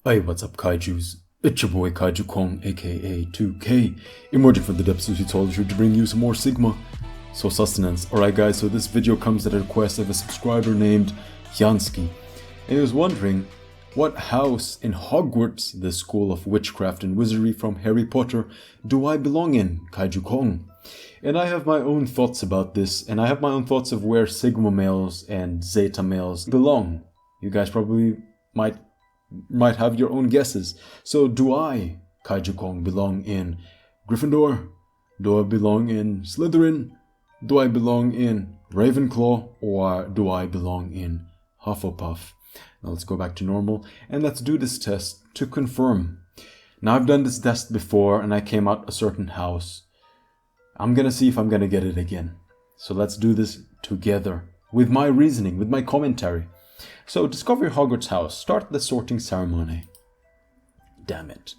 Hey, what's up, Kaijus? It's your boy Kaiju Kong, aka 2K, emerging from the depths of Utology to bring you some more Sigma. So sustenance. Alright guys, so this video comes at a request of a subscriber named Yansky. And he was wondering, what house in Hogwarts, the school of witchcraft and wizardry from Harry Potter, do I belong in, Kaiju Kong? And I have my own thoughts about this, and I have my own thoughts of where Sigma males and Zeta males belong. You guys probably might have your own guesses. So do I, Kaiju Kong, belong in Gryffindor? Do I belong in Slytherin? Do I belong in Ravenclaw? Or do I belong in Hufflepuff? Now let's go back to normal and let's do this test to confirm. Now I've done this test before and I came out a certain house. I'm gonna see if I'm gonna get it again. So let's do this together with my reasoning, with my commentary. So, discover your Hogwarts house. Start the sorting ceremony. Damn it.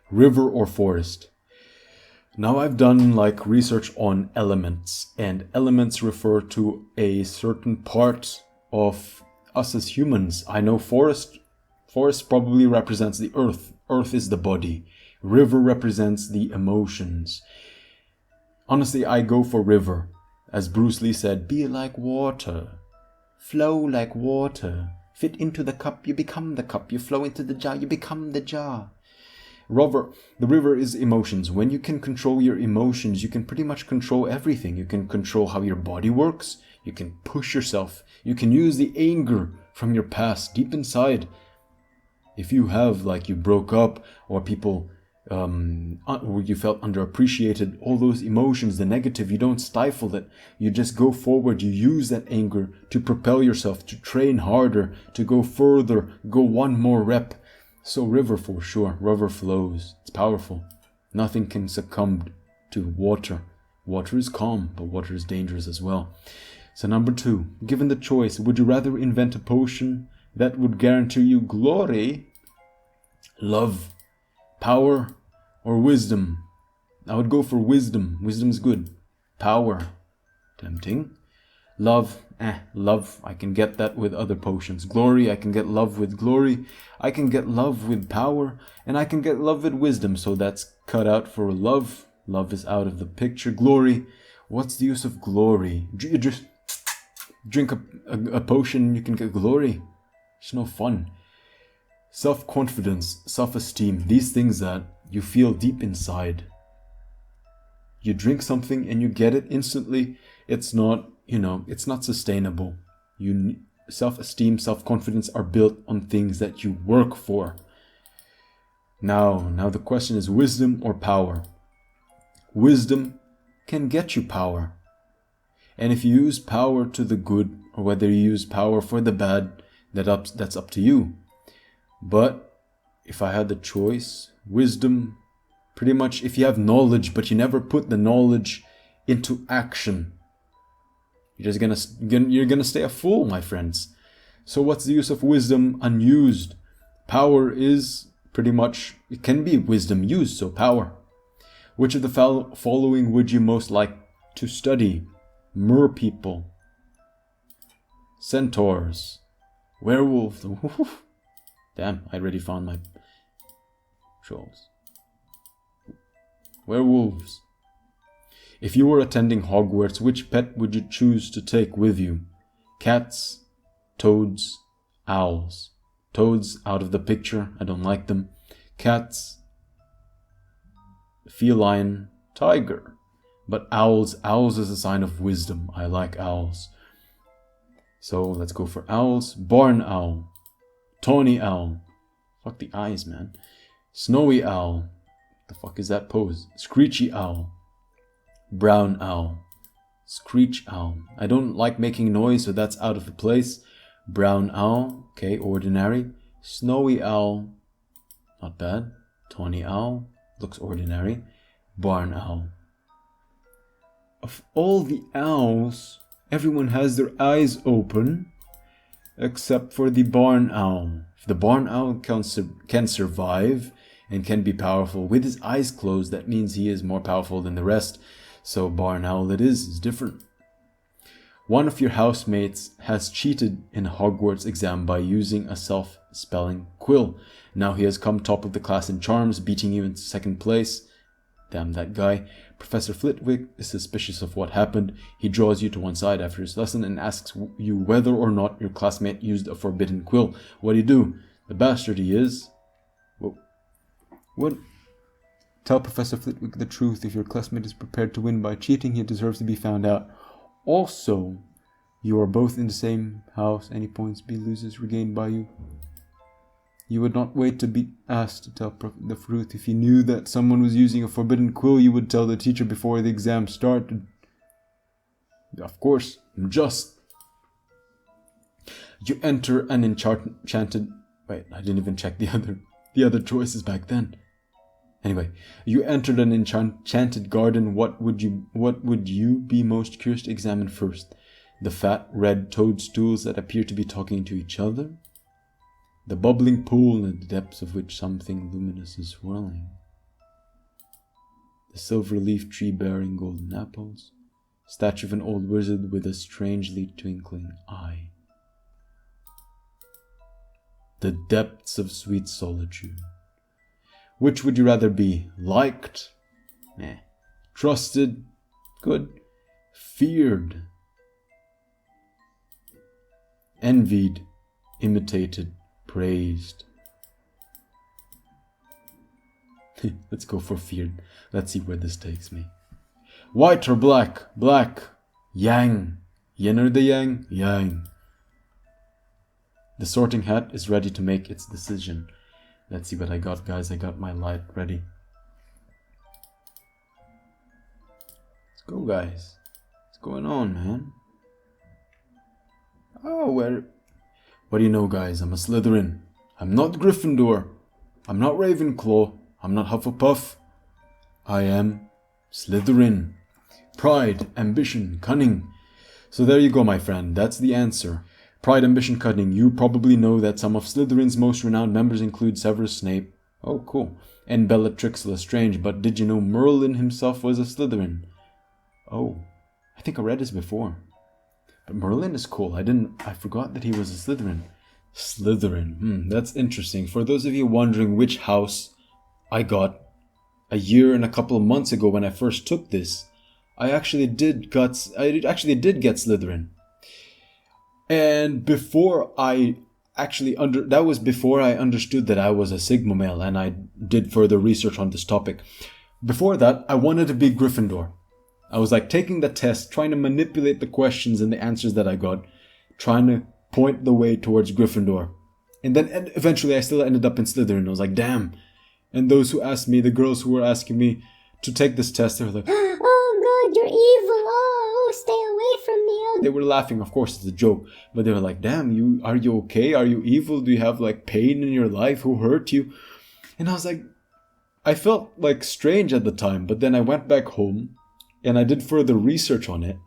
River or forest? Now I've done research on elements, and elements refer to a certain part of us as humans. I know forest probably represents the earth. Earth is the body. River represents the emotions. Honestly, I go for river. As Bruce Lee said, be like water. Flow like water. Fit into the cup, you become the cup. You flow into the jar, you become the jar. The river is emotions. When you can control your emotions, you can pretty much control everything. You can control how your body works. You can push yourself. You can use the anger from your past deep inside. If you have, you broke up, or people, or you felt underappreciated, all those emotions, the negative, you don't stifle it. You just go forward. You use that anger to propel yourself, to train harder, to go further, go one more rep. So river for sure. River flows. It's powerful. Nothing can succumb to water. Water is calm, but water is dangerous as well. So number 2, given the choice, would you rather invent a potion that would guarantee you glory, love, power, or wisdom? I would go for wisdom. Wisdom's good. Power, tempting. Love, love, I can get that with other potions. Glory, I can get love with glory. I can get love with power. And I can get love with wisdom. So that's cut out for love. Love is out of the picture. Glory, what's the use of glory? You just drink a potion and you can get glory. It's no fun. Self-confidence, self-esteem, these things that you feel deep inside. You drink something and you get it instantly. It's not, it's not sustainable. Self-esteem, self-confidence are built on things that you work for. Now the question is wisdom or power? Wisdom can get you power. And if you use power to the good, or whether you use power for the bad, that's up to you. But if I had the choice, wisdom, pretty much if you have knowledge but you never put the knowledge into action, you're gonna stay a fool, my friends. So what's the use of wisdom unused? Power is pretty much, it can be wisdom used, so power. Which of the following would you most like to study? Mer people, centaurs, werewolves. Damn, I already found my trolls. Werewolves. If you were attending Hogwarts, which pet would you choose to take with you? Cats, toads, owls. Toads out of the picture, I don't like them. Cats, feline, tiger. But owls is a sign of wisdom. I like owls. So let's go for owls. Barn owl. Tawny owl. Fuck the eyes, man. Snowy owl. The fuck is that pose? Screechy owl. Brown owl. Screech owl. I don't like making noise, so that's out of the place. Brown owl. Okay, ordinary. Snowy owl. Not bad. Tawny owl. Looks ordinary. Barn owl. Of all the owls, everyone has their eyes open. Except for the barn owl. If the barn owl can survive and can be powerful with his eyes closed, that means he is more powerful than the rest. So barn owl it is different. One of your housemates has cheated in a Hogwarts exam by using a self-spelling quill. Now he has come top of the class in charms, beating you in second place. Damn that guy. Professor Flitwick is suspicious of what happened. He draws you to one side after his lesson and asks you whether or not your classmate used a forbidden quill. What do you do? The bastard he is. What? Tell Professor Flitwick the truth. If your classmate is prepared to win by cheating, he deserves to be found out. Also, you are both in the same house. Any points B loses regained by you. You would not wait to be asked to tell the truth. If you knew that someone was using a forbidden quill, you would tell the teacher before the exam started. Of course, I'm just. You enter an enchanted... Wait, I didn't even check the other choices back then. Anyway, you entered an enchanted garden. What would you be most curious to examine first? The fat red toadstools that appear to be talking to each other? The bubbling pool in the depths of which something luminous is swirling? The silver leaf tree bearing golden apples? Statue of an old wizard with a strangely twinkling eye? The depths of sweet solitude. Which would you rather be? Liked? Meh. Trusted? Good. Feared? Envied? Imitated? Praised? Let's go for feared. Let's see where this takes me. White or black? Black. Yang. Yin or the yang? Yang. The sorting hat is ready to make its decision. Let's see what I got, guys. I got my light ready. Let's go, guys. What's going on, man? Oh, where... What do you know, guys? I'm a Slytherin. I'm not Gryffindor. I'm not Ravenclaw. I'm not Hufflepuff. I am Slytherin. Pride, ambition, cunning. So there you go, my friend. That's the answer. Pride, ambition, cunning. You probably know that some of Slytherin's most renowned members include Severus Snape. Oh, cool. And Bellatrix Lestrange. But did you know Merlin himself was a Slytherin? Oh, I think I read this before. But Merlin is cool. I forgot that he was a Slytherin. Slytherin. That's interesting. For those of you wondering which house I got a year and a couple of months ago when I first took this, I actually did get Slytherin. And before I actually that was before I understood that I was a Sigma male, and I did further research on this topic. Before that, I wanted to be Gryffindor. I was like taking the test, trying to manipulate the questions and the answers that I got, trying to point the way towards Gryffindor. And then eventually I still ended up in Slytherin. I was like, damn. And those who asked me, the girls who were asking me to take this test, they were like, oh God, you're evil. Oh, stay away from me. Oh. They were laughing. Of course, it's a joke. But they were like, damn, are you okay? Are you evil? Do you have like pain in your life? Who hurt you? And I was like, I felt like strange at the time. But then I went back home and I did further research on it.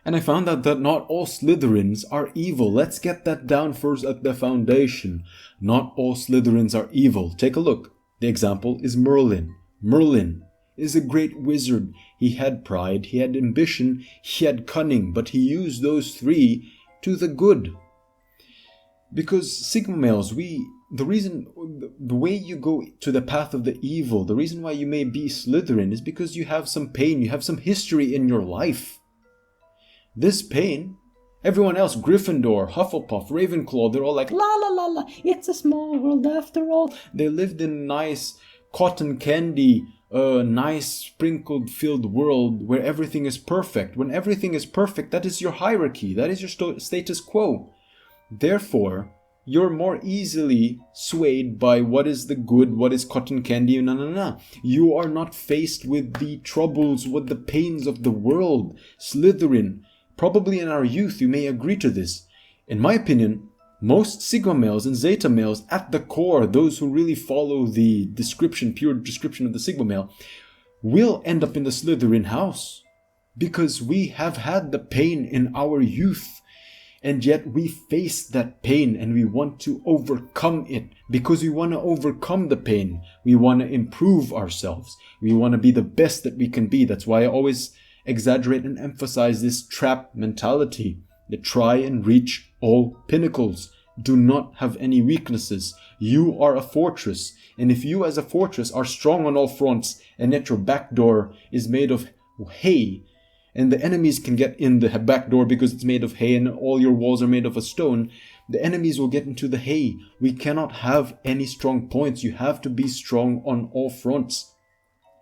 And I found out that not all Slytherins are evil. Let's get that down first at the foundation. Not all Slytherins are evil. Take a look. The example is Merlin. Merlin is a great wizard. He had pride, he had ambition, he had cunning, but he used those three to the good. Because Sigma males, the way you go to the path of the evil, the reason why you may be Slytherin is because you have some pain, you have some history in your life. This pain, everyone else, Gryffindor, Hufflepuff, Ravenclaw, they're all like, la la la la, it's a small world after all. They lived in a nice cotton candy, nice sprinkled filled world where everything is perfect. When everything is perfect, that is your hierarchy, that is your status quo. Therefore, you're more easily swayed by what is the good, what is cotton candy, no. You are not faced with the troubles, with the pains of the world. Slytherin, probably in our youth, you may agree to this. In my opinion, most Sigma males and Zeta males, at the core, those who really follow the pure description of the Sigma male, will end up in the Slytherin house. Because we have had the pain in our youth. And yet we face that pain and we want to overcome it. Because we want to overcome the pain. We want to improve ourselves. We want to be the best that we can be. That's why I always exaggerate and emphasize this trap mentality. They try and reach all pinnacles. Do not have any weaknesses. You are a fortress. And if you as a fortress are strong on all fronts, and yet your back door is made of hay, and the enemies can get in the back door because it's made of hay and all your walls are made of a stone, the enemies will get into the hay. We cannot have any strong points. You have to be strong on all fronts.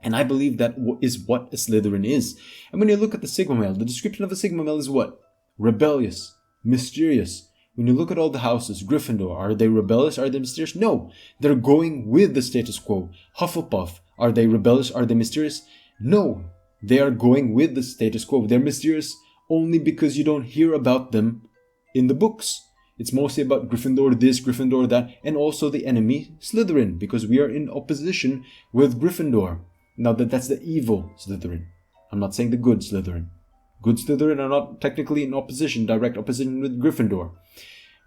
And I believe that is what a Slytherin is. And when you look at the Sigma male, the description of a Sigma male is what? Rebellious, mysterious. When you look at all the houses, Gryffindor, are they rebellious? Are they mysterious? No, they're going with the status quo. Hufflepuff, are they rebellious? Are they mysterious? No, they are going with the status quo. They're mysterious only because you don't hear about them in the books. It's mostly about Gryffindor this, Gryffindor that, and also the enemy Slytherin, because we are in opposition with Gryffindor. Now that's the evil Slytherin. I'm not saying the good Slytherin. Good Slytherin are not technically in opposition, direct opposition with Gryffindor.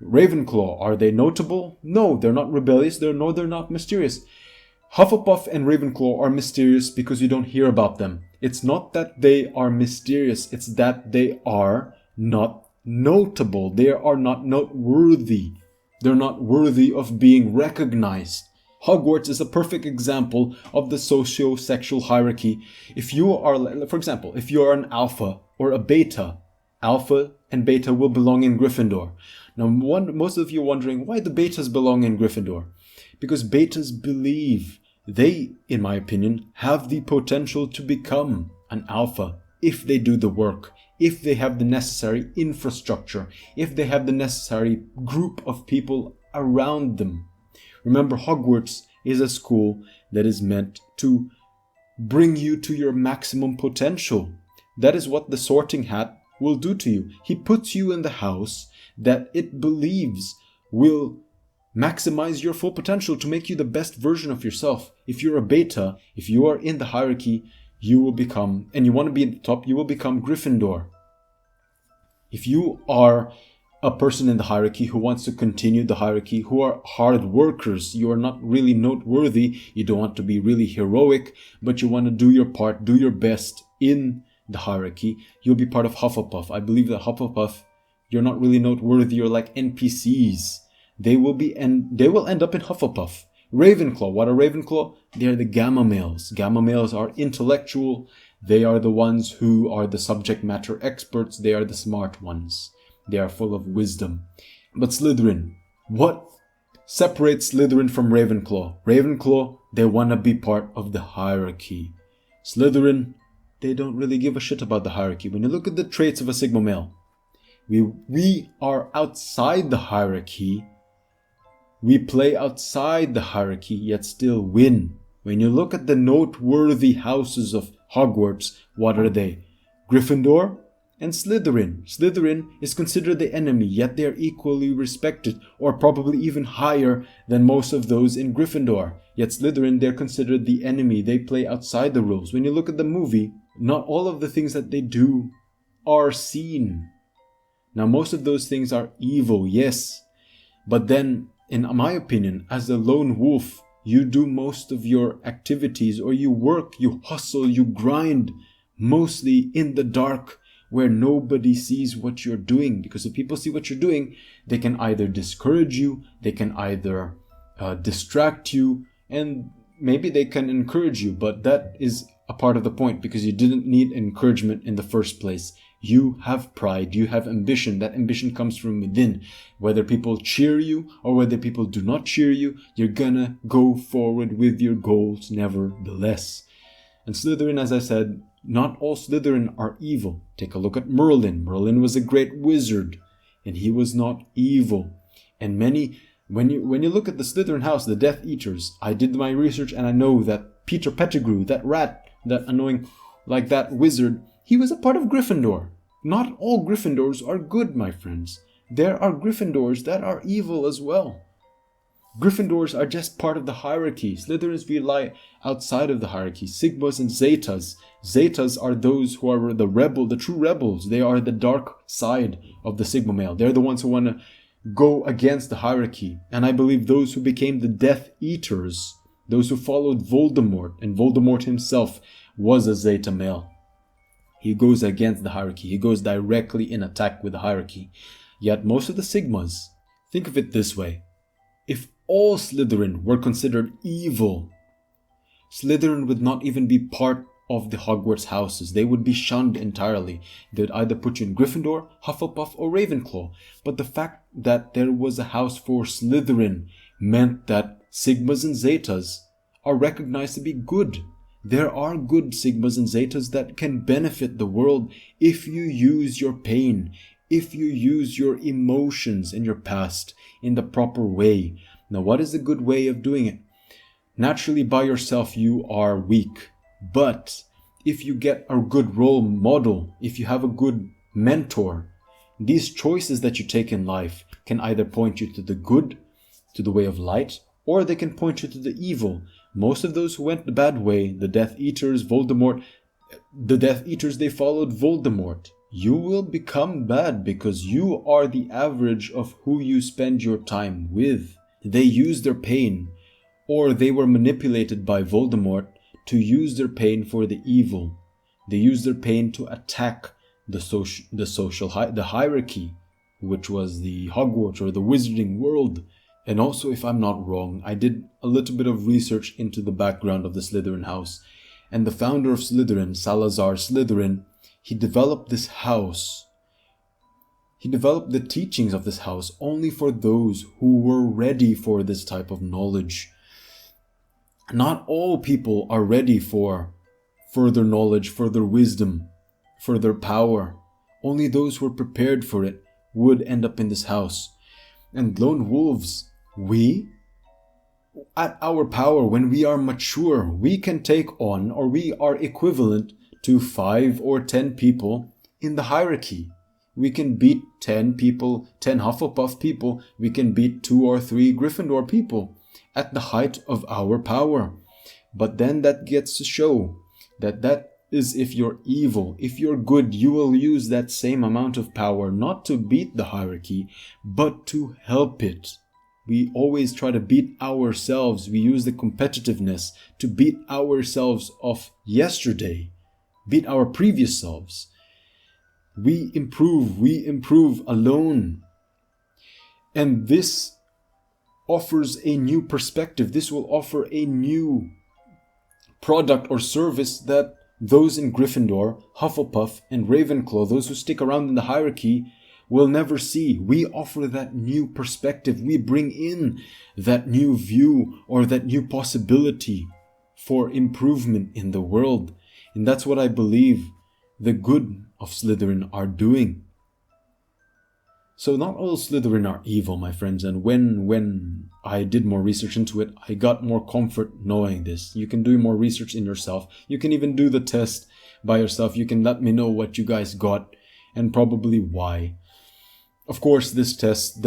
Ravenclaw, are they notable? No, they're not rebellious, they're not mysterious. Hufflepuff and Ravenclaw are mysterious because you don't hear about them. It's not that they are mysterious, it's that they are not notable. They are not noteworthy. They're not worthy of being recognized. Hogwarts is a perfect example of the socio-sexual hierarchy. If you are, for example, if you are an alpha or a beta, alpha and beta will belong in Gryffindor. Now, most of you are wondering why the betas belong in Gryffindor. Because betas believe they, in my opinion, have the potential to become an alpha if they do the work, if they have the necessary infrastructure, if they have the necessary group of people around them. Remember, Hogwarts is a school that is meant to bring you to your maximum potential. That is what the sorting hat will do to you. He puts you in the house that it believes will maximize your full potential to make you the best version of yourself. If you're a beta, if you are in the hierarchy, you will become, and you want to be at the top, you will become Gryffindor. If you are a person in the hierarchy who wants to continue the hierarchy, who are hard workers, you are not really noteworthy, you don't want to be really heroic, but you want to do your part, do your best in the hierarchy, you'll be part of Hufflepuff. I believe that Hufflepuff, you're not really noteworthy, you're like NPCs. They will end up in Hufflepuff. Ravenclaw, what are Ravenclaw? They are the Gamma males. Gamma males are intellectual. They are the ones who are the subject matter experts. They are the smart ones. They are full of wisdom. But Slytherin, what separates Slytherin from Ravenclaw? Ravenclaw, they want to be part of the hierarchy. Slytherin, they don't really give a shit about the hierarchy. When you look at the traits of a Sigma male, we are outside the hierarchy. We play outside the hierarchy, yet still win. When you look at the noteworthy houses of Hogwarts, what are they? Gryffindor and Slytherin. Slytherin is considered the enemy, yet they are equally respected, or probably even higher than most of those in Gryffindor. Yet Slytherin, they're considered the enemy. They play outside the rules. When you look at the movie, not all of the things that they do are seen. Now, most of those things are evil, yes. But then, in my opinion, as the lone wolf, you do most of your activities, or you work, you hustle, you grind, mostly in the dark, where nobody sees what you're doing. Because if people see what you're doing, they can either discourage you, they can either distract you, and maybe they can encourage you. But that is a part of the point, because you didn't need encouragement in the first place. You have pride, you have ambition. That ambition comes from within. Whether people cheer you or whether people do not cheer you, you're gonna go forward with your goals nevertheless. And Slytherin, as I said, not all Slytherin are evil. Take a look at Merlin. Merlin was a great wizard, and he was not evil. And when you look at the Slytherin house, the Death Eaters, I did my research and I know that Peter Pettigrew, that rat, that annoying, like that wizard, he was a part of Gryffindor. Not all Gryffindors are good, my friends. There are Gryffindors that are evil as well. Gryffindors are just part of the hierarchy. Slytherins lie outside of the hierarchy. Sigmas and Zetas. Zetas are those who are the true rebels. They are the dark side of the Sigma male. They're the ones who want to go against the hierarchy. And I believe those who became the Death Eaters, those who followed Voldemort, and Voldemort himself was a Zeta male. He goes against the hierarchy. He goes directly in attack with the hierarchy. Yet most of the Sigmas, think of it this way. If all Slytherin were considered evil, Slytherin would not even be part of the Hogwarts houses. They would be shunned entirely. They would either put you in Gryffindor, Hufflepuff, or Ravenclaw. But the fact that there was a house for Slytherin meant that Sigmas and Zetas are recognized to be good. There are good Sigmas and Zetas that can benefit the world if you use your pain, if you use your emotions in your past in the proper way. Now, what is the good way of doing it? Naturally, by yourself, you are weak. But if you get a good role model, if you have a good mentor, these choices that you take in life can either point you to the good, to the way of light, or they can point you to the evil. Most of those who went the bad way, the Death Eaters, Voldemort, they followed Voldemort. You will become bad because you are the average of who you spend your time with. They use their pain, or they were manipulated by Voldemort to use their pain for the evil. They use their pain to attack the hierarchy, which was the Hogwarts or the wizarding world. And also, if I'm not wrong, I did a little bit of research into the background of the Slytherin house. And the founder of Slytherin, Salazar Slytherin, he developed this house. He developed the teachings of this house only for those who were ready for this type of knowledge. Not all people are ready for further knowledge, further wisdom, further power. Only those who are prepared for it would end up in this house. And lone wolves, we, at our power, when we are mature, we can take on, or we are equivalent to 5 or 10 people in the hierarchy. We can beat 10 people, 10 Hufflepuff people. We can beat 2 or 3 Gryffindor people at the height of our power. But then that gets to show that is if you're evil. If you're good, you will use that same amount of power not to beat the hierarchy, but to help it. We always try to beat ourselves. We use the competitiveness to beat ourselves of yesterday, beat our previous selves. We improve alone. And this offers a new perspective. This will offer a new product or service that those in Gryffindor, Hufflepuff, and Ravenclaw, those who stick around in the hierarchy, will never see. We offer that new perspective. We bring in that new view or that new possibility for improvement in the world. And that's what I believe the good of Slytherin are doing. So not all Slytherin are evil, my friends, and when I did more research into it, I got more comfort knowing this. You can do more research in yourself. You can even do the test by yourself. You can let me know what you guys got and probably why. Of course, this test,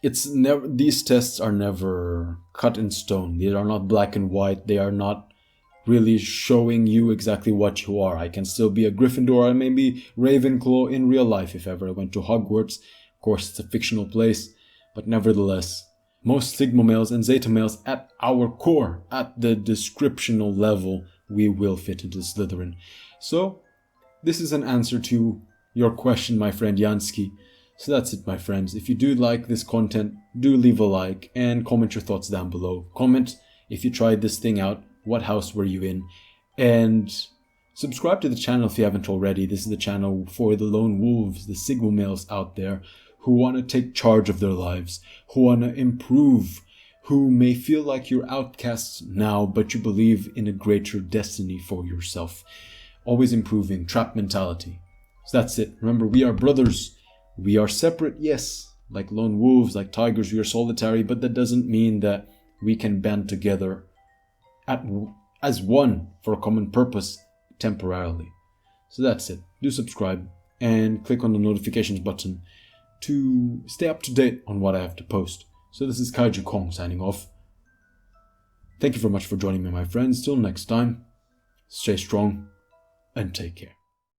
these tests are never cut in stone. They are not black and white. They are not really showing you exactly what you are. I can still be a Gryffindor and maybe Ravenclaw in real life if ever I went to Hogwarts. Of course, it's a fictional place, but nevertheless, most Sigma males and Zeta males at our core, at the descriptional level, we will fit into Slytherin. So, this is an answer to your question, my friend Yansky. So that's it, my friends. If you do like this content, do leave a like and comment your thoughts down below. Comment if you tried this thing out. What house were you in? And subscribe to the channel if you haven't already. This is the channel for the lone wolves, the Sigma males out there who want to take charge of their lives, who want to improve, who may feel like you're outcasts now, but you believe in a greater destiny for yourself. Always improving, trap mentality. So that's it. Remember, we are brothers. We are separate, yes, like lone wolves, like tigers, we are solitary, but that doesn't mean that we can band together as one for a common purpose temporarily. So that's it. Do subscribe and click on the notifications button to stay up to date on what I have to post. So this is Kaiju Kong signing off. Thank you very much for joining me, my friends. Till next time, stay strong and take care.